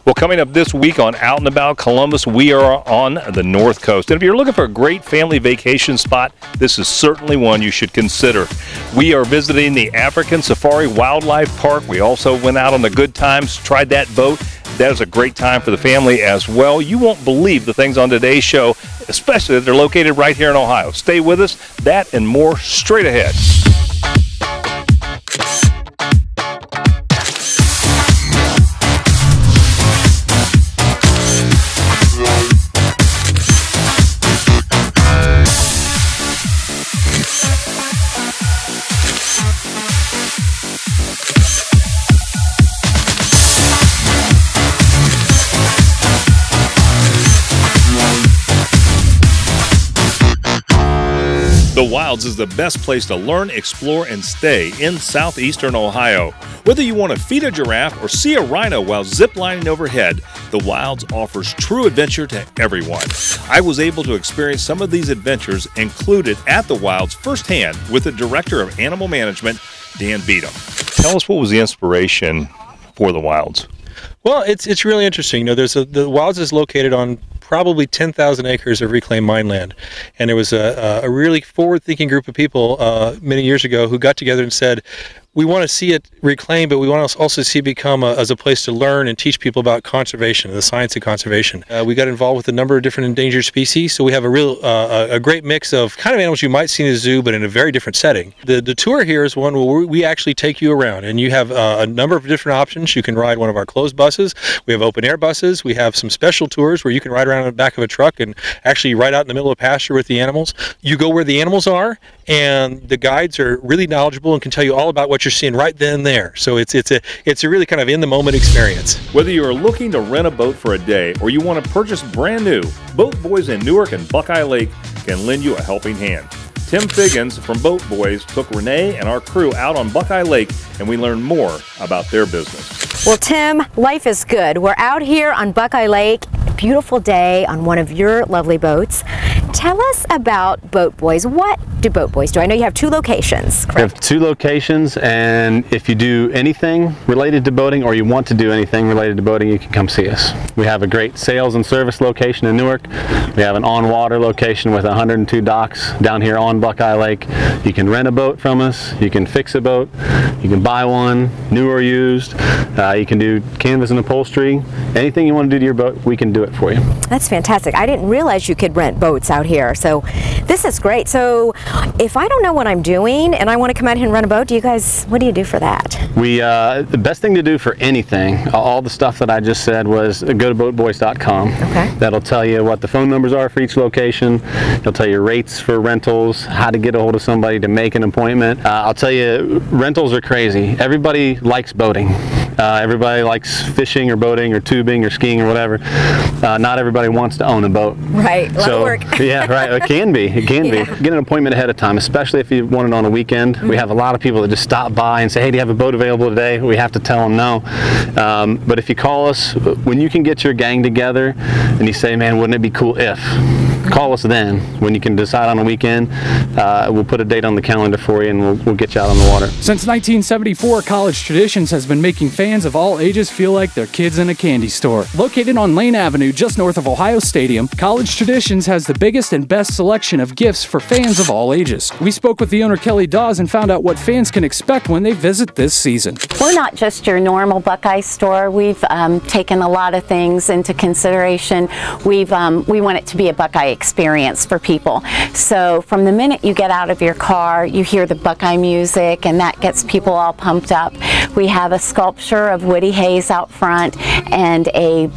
Well, coming up this week on Out and About Columbus, we are on the North Coast. And if you're looking for a great family vacation spot, this is certainly one you should consider. We are visiting the African Safari Wildlife Park. We also went out on the Good Times, tried that boat. That is a great time for the family as well. You won't believe the things on today's show, especially that they're located right here in Ohio. Stay with us. That and more straight ahead. The Wilds is the best place to learn, explore, and stay in southeastern Ohio. Whether you want to feed a giraffe or see a rhino while ziplining overhead, the Wilds offers true adventure to everyone. I was able to experience some of these adventures included at the Wilds firsthand with the Director of Animal Management, Dan Beadham. Tell us, what was the inspiration for the Wilds? Well, it's really interesting. You know, the Wilds is located on probably 10,000 acres of reclaimed mine land. And there was a really forward-thinking group of people many years ago who got together and said, we want to see it reclaimed, but we want to also see it become as a place to learn and teach people about conservation, the science of conservation. We got involved with a number of different endangered species, so we have a great mix of kind of animals you might see in a zoo, but in a very different setting. The tour here is one where we actually take you around, and you have a number of different options. You can ride one of our closed buses. We have open air buses. We have some special tours where you can ride around on the back of a truck and actually ride out in the middle of pasture with the animals. You go where the animals are, and the guides are really knowledgeable and can tell you all about what you're seeing right then and there. So it's a really kind of in the moment experience. Whether you are looking to rent a boat for a day or you want to purchase brand new, Boat Boys in Newark and Buckeye Lake can lend you a helping hand. Tim Figgins from Boat Boys took Renee and our crew out on Buckeye Lake, and we learned more about their business. Well, Tim, life is good. We're out here on Buckeye Lake, beautiful day on one of your lovely boats. Tell us about Boat Boys. What do Boat Boys do? I know you have 2 locations, correct? We have 2 locations, and if you do anything related to boating or you want to do anything related to boating, you can come see us. We have a great sales and service location in Newark. We have an on-water location with 102 docks down here on Buckeye Lake. You can rent a boat from us. You can fix a boat. You can buy one, new or used. You can do canvas and upholstery. Anything you want to do to your boat, we can do it for you. That's fantastic. I didn't realize you could rent boats out here, so this is great. So if I don't know what I'm doing and I want to come out here and rent a boat, what do you do for that? The best thing to do for anything, all the stuff that I just said, was go to boatboys.com. Okay. That'll tell you what the phone numbers are for each location. It'll tell you rates for rentals, how to get a hold of somebody to make an appointment. I'll tell you, rentals are crazy. Everybody likes boating. Everybody likes fishing or boating or tubing or skiing or whatever. Not everybody wants to own a boat. Right, a lot of work. Yeah, right, it can be. Get an appointment ahead of time, especially if you want it on a weekend. We have a lot of people that just stop by and say, hey, do you have a boat available today? We have to tell them no. But if you call us, when you can get your gang together and you say, man, wouldn't it be cool if? Call us then. When you can decide on a weekend, we'll put a date on the calendar for you, and we'll get you out on the water. Since 1974, College Traditions has been making fans of all ages feel like they're kids in a candy store. Located on Lane Avenue, just north of Ohio Stadium, College Traditions has the biggest and best selection of gifts for fans of all ages. We spoke with the owner, Kelly Dawes, and found out what fans can expect when they visit this season. We're not just your normal Buckeye store. We've taken a lot of things into consideration. We want it to be a Buckeye experience for people. So from the minute you get out of your car, you hear the Buckeye music, and that gets people all pumped up. We have a sculpture of Woody Hayes out front and a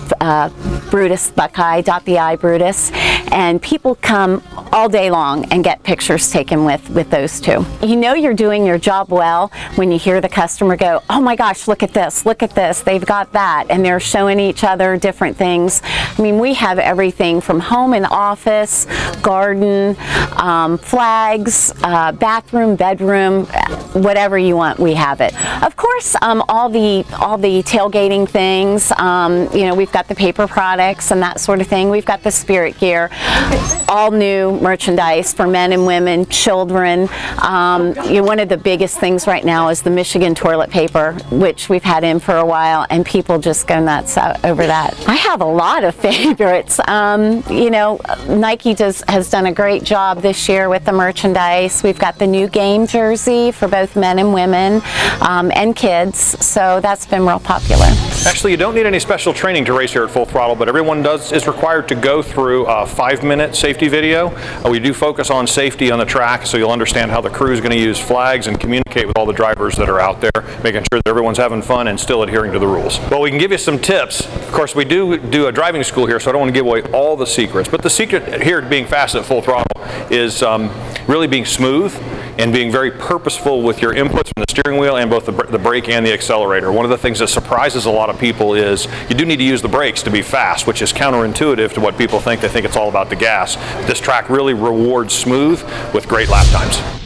Brutus Buckeye, Dot the I Brutus, and people come all day long and get pictures taken with those 2. You know you're doing your job well when you hear the customer go, oh my gosh, look at this, they've got that, and they're showing each other different things. I mean, we have everything from home and office, garden, flags, bathroom, bedroom, whatever you want, we have it. Of course, all the tailgating things, you know, we've got the paper products products and that sort of thing. We've got the spirit gear, all new merchandise for men and women, children. One of the biggest things right now is the Michigan toilet paper, which we've had in for a while, and people just go nuts over that. I have a lot of favorites. Nike has done a great job this year with the merchandise. We've got the new game jersey for both men and women and kids, so that's been real popular. Actually, you don't need any special training to race here at Full Throttle, but everyone is required to go through a 5-minute safety video. We do focus on safety on the track, so you'll understand how the crew is going to use flags and communicate with all the drivers that are out there, making sure that everyone's having fun and still adhering to the rules. Well, we can give you some tips. Of course, we do a driving school here, so I don't want to give away all the secrets, but the secret here to being fast at Full Throttle is really being smooth and being very purposeful with your inputs from the steering wheel and both the brake and the accelerator. One of the things that surprises a lot of people is you do need to use the brakes to be fast, which is counterintuitive to what people think. They think it's all about the gas. This track really rewards smooth with great lap times.